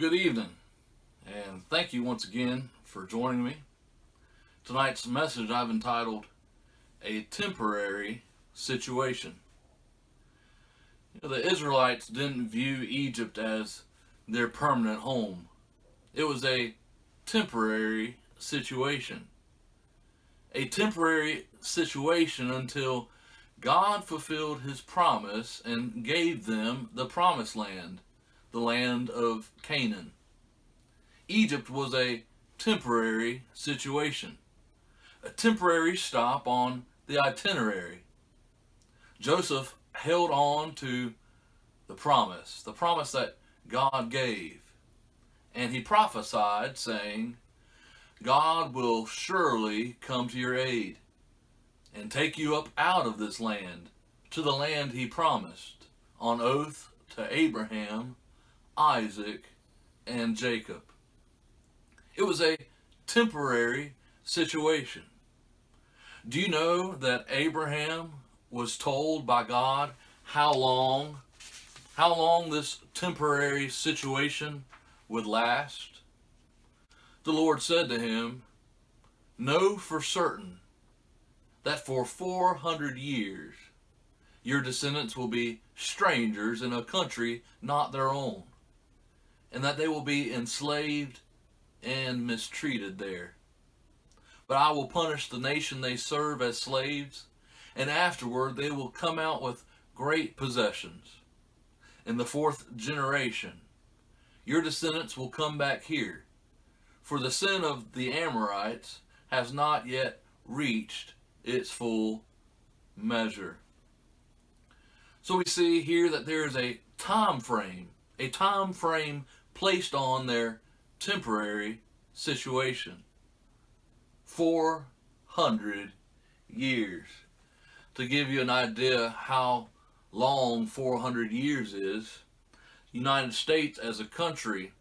Good evening, and thank you once again for joining me. Tonight's message I've entitled A Temporary Situation. The Israelites didn't view Egypt as their permanent home, it was a temporary situation. A temporary situation until God fulfilled his promise and gave them the promised land, the land of Canaan. Egypt was a temporary situation, a temporary stop on the itinerary. Joseph held on to the promise that God gave, and he prophesied, saying, God will surely come to your aid and take you up out of this land to the land he promised on oath to Abraham, Isaac, and Jacob. It was a temporary situation. Do you know that Abraham was told by God how long this temporary situation would last? The Lord said to him, know for certain that for 400 years your descendants will be strangers in a country not their own, and that they will be enslaved and mistreated there. But I will punish the nation they serve as slaves, and afterward they will come out with great possessions. In the 4th generation, your descendants will come back here, for the sin of the Amorites has not yet reached its full measure. So we see here that there is a time frame placed on their temporary situation. 400 years. To give you an idea how long 400 years is, the United States as a country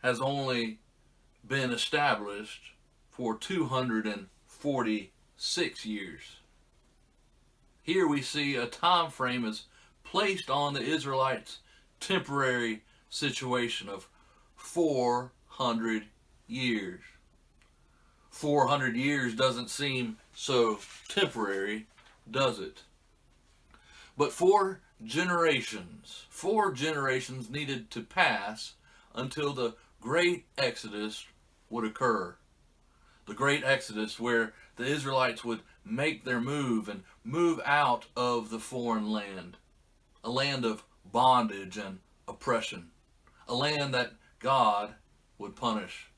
has only been established for 246 years. Here we see a time frame is placed on the Israelites' temporary situation of 400 years. 400 years doesn't seem so temporary, does it? But 4 generations needed to pass until the great Exodus would occur. The great Exodus where the Israelites would make their move and move out of the foreign land, a land of bondage and oppression, a land that God would punish.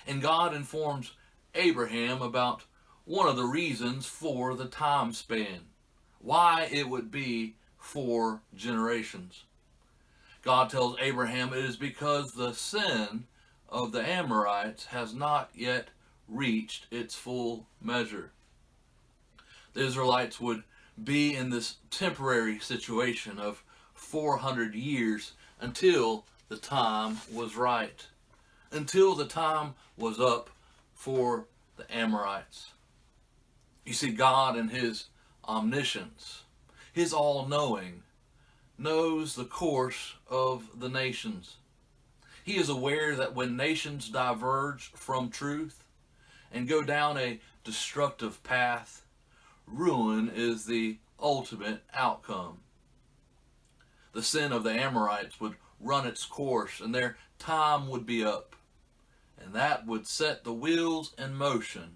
And God informs Abraham about one of the reasons for the time span, why it would be 4 generations. God tells Abraham it is because the sin of the Amorites has not yet reached its full measure. The Israelites would be in this temporary situation of 400 years until the time was right, until the time was up for the Amorites. You see, God in his omniscience, his all-knowing, knows the course of the nations. He is aware that when nations diverge from truth and go down a destructive path, ruin is the ultimate outcome. The sin of the Amorites would run its course and their time would be up. And that would set the wheels in motion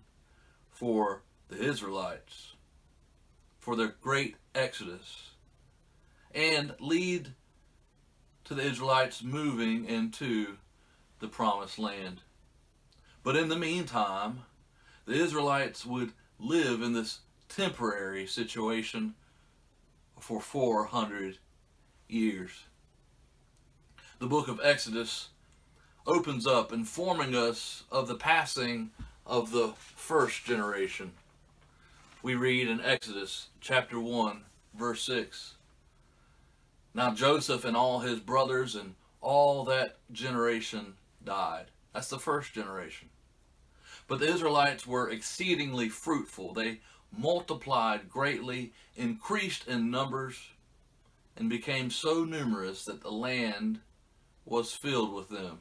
for the Israelites, for their great Exodus, and lead to the Israelites moving into the promised land. But in the meantime, the Israelites would live in this temporary situation for 400 years. The book of Exodus opens up informing us of the passing of the first generation. We read in Exodus chapter 1, verse 6. Now Joseph and all his brothers and all that generation died. That's the first generation. But the Israelites were exceedingly fruitful. They multiplied greatly, increased in numbers, and became so numerous that the land was filled with them.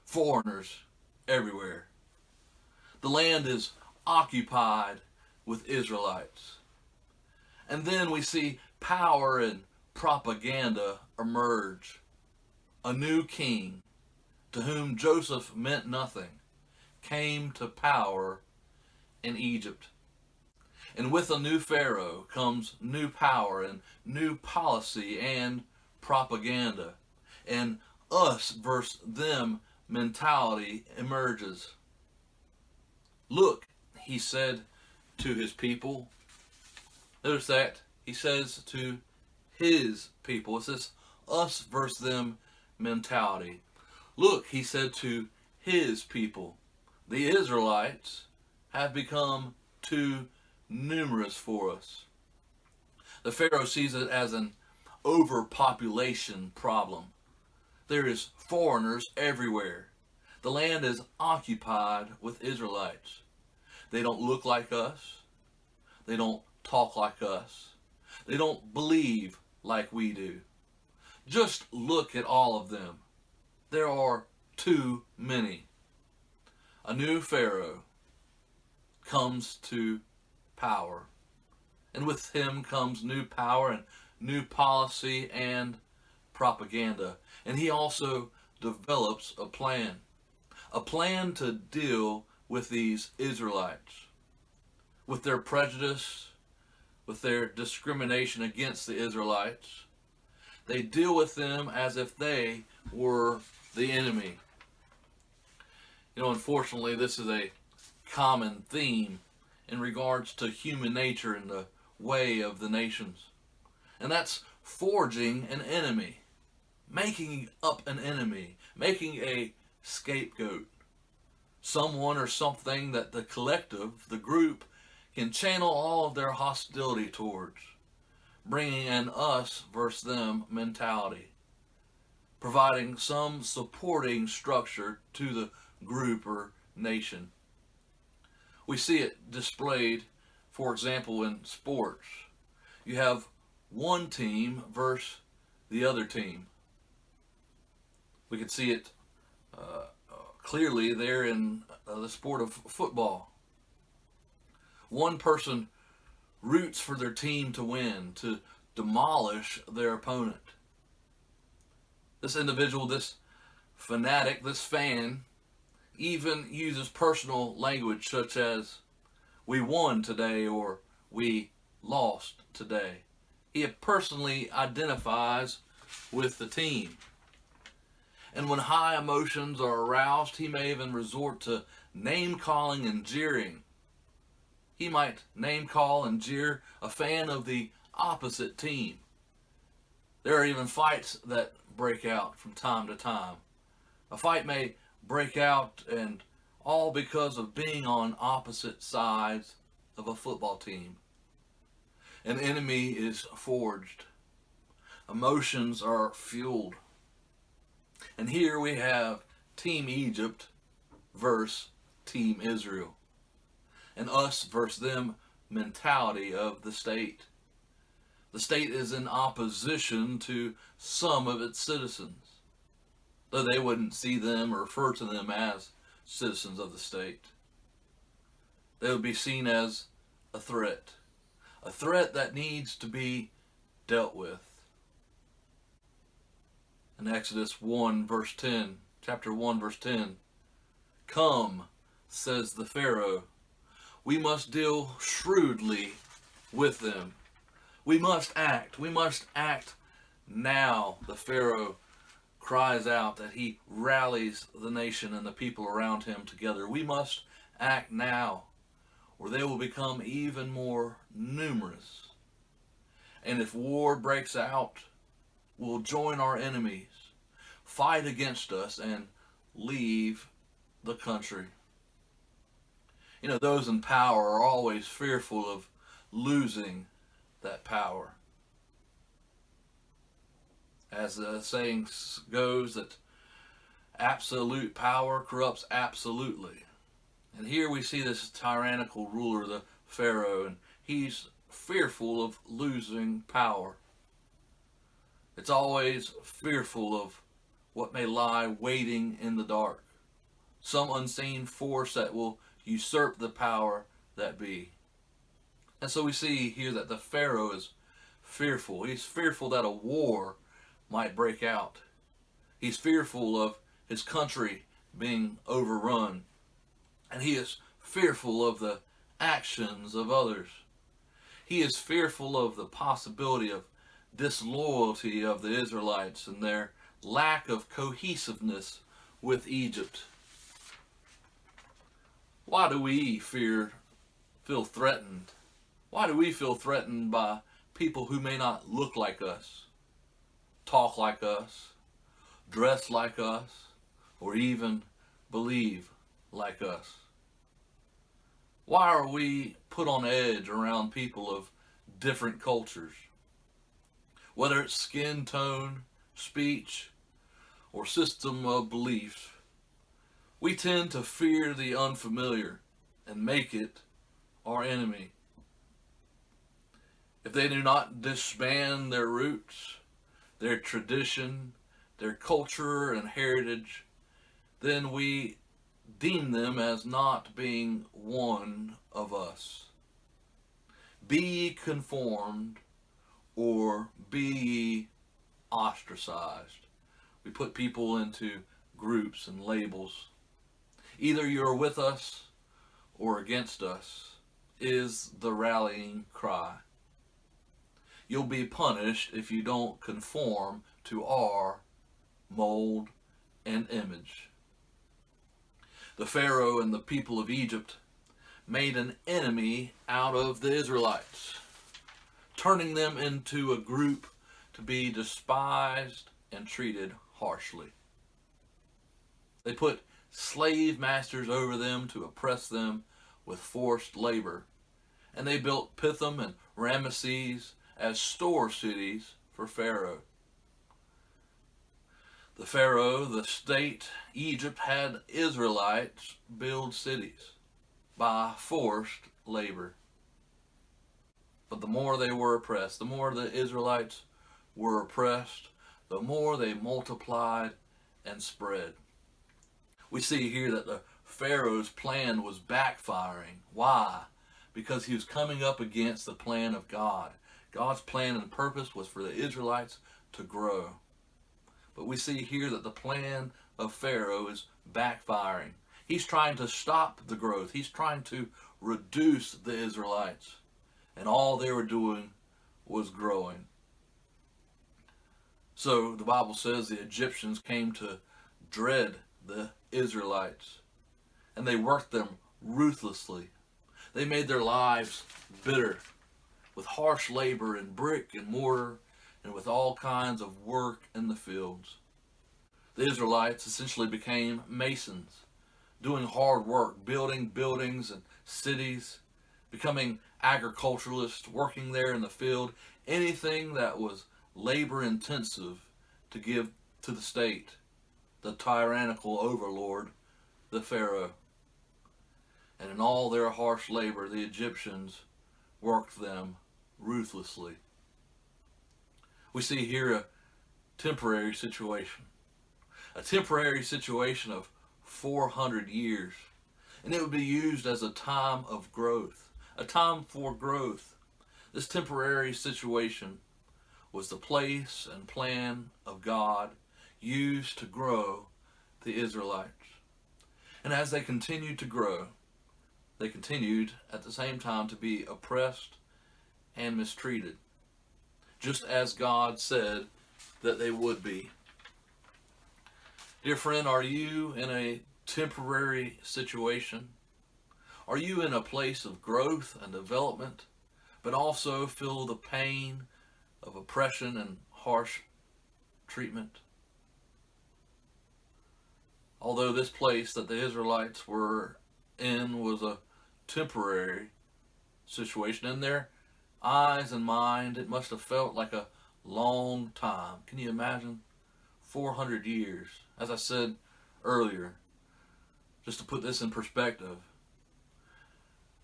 Foreigners everywhere. The land is occupied with Israelites. And then we see power and propaganda emerge. A new king, to whom Joseph meant nothing, came to power in Egypt. And with a new Pharaoh comes new power and new policy and propaganda. And us versus them mentality emerges. Look, he said to his people. Notice that he says to his people. It says us versus them mentality. Look, he said to his people. The Israelites have become too numerous for us. The Pharaoh sees it as an overpopulation problem. There is foreigners everywhere. The land is occupied with Israelites. They don't look like us. They don't talk like us. They don't believe like we do. Just look at all of them. There are too many. A new Pharaoh comes to power. And with him comes new power and new policy and propaganda. And he also develops a plan to deal with these Israelites, with their prejudice, with their discrimination against the Israelites. They deal with them as if they were the enemy. You know, unfortunately, this is a common theme in regards to human nature and the way of the nations. And that's forging an enemy, making up an enemy, making a scapegoat. Someone or something that the collective, the group, can channel all of their hostility towards, bringing an us versus them mentality, providing some supporting structure to the group or nation. We see it displayed, for example, in sports. You have one team versus the other team. We can see it clearly there in the sport of football. One person roots for their team to win, to demolish their opponent. This individual, this fanatic, this fan, even uses personal language such as, "We won today," or "We lost today." He personally identifies with the team. And when high emotions are aroused, he may even resort to name-calling and jeering. He might name-call and jeer a fan of the opposite team. There are even fights that break out from time to time. A fight may break out, and all because of being on opposite sides of a football team. An enemy is forged. Emotions are fueled. And here we have Team Egypt versus Team Israel. An us versus them mentality of the state. The state is in opposition to some of its citizens, though they wouldn't see them or refer to them as citizens of the state. They would be seen as a threat that needs to be dealt with. In Exodus 1 verse 10, chapter 1 verse 10, "Come," says the Pharaoh, "we must deal shrewdly with them. We must act now." The Pharaoh cries out that he rallies the nation and the people around him together. We must act now, or they will become even more numerous. And if war breaks out, we'll join our enemies, fight against us, and leave the country. You know, those in power are always fearful of losing that power. As the saying goes, that absolute power corrupts absolutely. And here we see this tyrannical ruler, the Pharaoh, and he's fearful of losing power. It's always fearful of what may lie waiting in the dark, some unseen force that will usurp the power that be. And so we see here that the Pharaoh is fearful. He's fearful that a war might break out. He's fearful of his country being overrun. And he is fearful of the actions of others. He is fearful of the possibility of disloyalty of the Israelites and their lack of cohesiveness with Egypt. Why do we feel threatened? Why do we feel threatened by people who may not look like us, talk like us, dress like us, or even believe like us? Why are we put on edge around people of different cultures? Whether it's skin tone, speech, or system of beliefs, we tend to fear the unfamiliar and make it our enemy. If they do not disband their roots, their tradition, their culture and heritage, then we deem them as not being one of us. Be ye conformed, or be ye ostracized. We put people into groups and labels. Either you're with us or against us is the rallying cry. You'll be punished if you don't conform to our mold and image. The Pharaoh and the people of Egypt made an enemy out of the Israelites, turning them into a group to be despised and treated harshly. They put slave masters over them to oppress them with forced labor, and they built Pithom and Ramesses as store cities for Pharaoh. The Pharaoh, the state, Egypt, had Israelites build cities by forced labor. But the more they were oppressed, the more the Israelites were oppressed, the more they multiplied and spread. We see here that the Pharaoh's plan was backfiring. Why? Because he was coming up against the plan of God. God's plan and purpose was for the Israelites to grow. But we see here that the plan of Pharaoh is backfiring. He's trying to stop the growth. He's trying to reduce the Israelites. And all they were doing was growing. So the Bible says the Egyptians came to dread the Israelites, and they worked them ruthlessly. They made their lives bitter with harsh labor and brick and mortar and with all kinds of work in the fields. The Israelites essentially became masons, doing hard work, building buildings and cities, becoming agriculturalists, working there in the field, anything that was labor intensive to give to the state, the tyrannical overlord, the Pharaoh. And in all their harsh labor, the Egyptians worked them ruthlessly. We see here a temporary situation of 400 years. And it would be used as a time of growth, a time for growth. This temporary situation was the place and plan of God used to grow the Israelites. And as they continued to grow, they continued at the same time to be oppressed and mistreated, just as God said that they would be. Dear friend, are you in a temporary situation? Are you in a place of growth and development, but also feel the pain of oppression and harsh treatment? Although this place that the Israelites were in was a temporary situation, in their eyes and mind, it must have felt like a long time. Can you imagine? 400 years. As I said earlier, just to put this in perspective,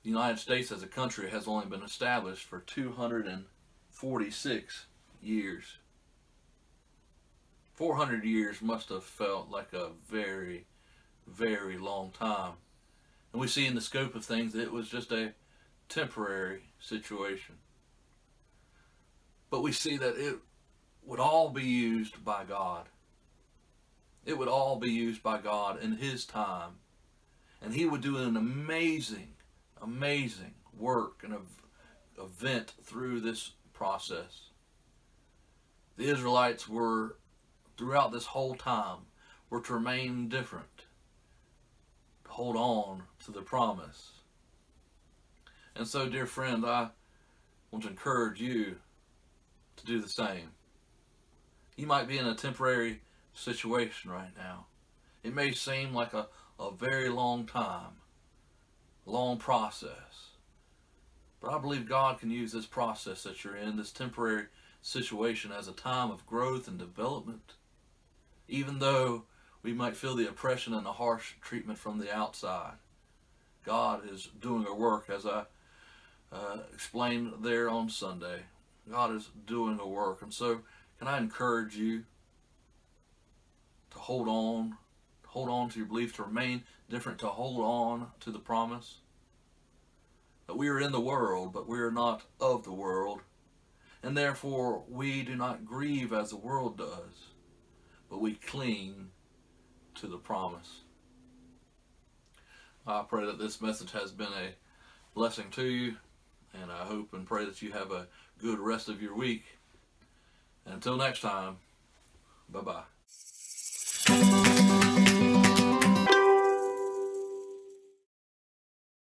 the United States as a country has only been established for 246 years. 400 years must have felt like a very, very long time. And we see in the scope of things that it was just a temporary situation. But we see that it would all be used by God. It would all be used by God in His time. And He would do an amazing, amazing work and event through this process. The Israelites were, throughout this whole time, were to remain different, to hold on to the promise. And so, dear friend, I want to encourage you to do the same. You might be in a temporary situation right now. It may seem like a very long time, long process. But I believe God can use this process that you're in, this temporary situation, as a time of growth and development. Even though we might feel the oppression and the harsh treatment from the outside, God is doing a work, as I explained there on Sunday. God is doing a work. And so, can I encourage you to hold on to your belief, to remain different, to hold on to the promise that we are in the world, but we are not of the world, and therefore we do not grieve as the world does, but we cling to the promise. I pray that this message has been a blessing to you, and I hope and pray that you have a good rest of your week. And until next time, bye-bye.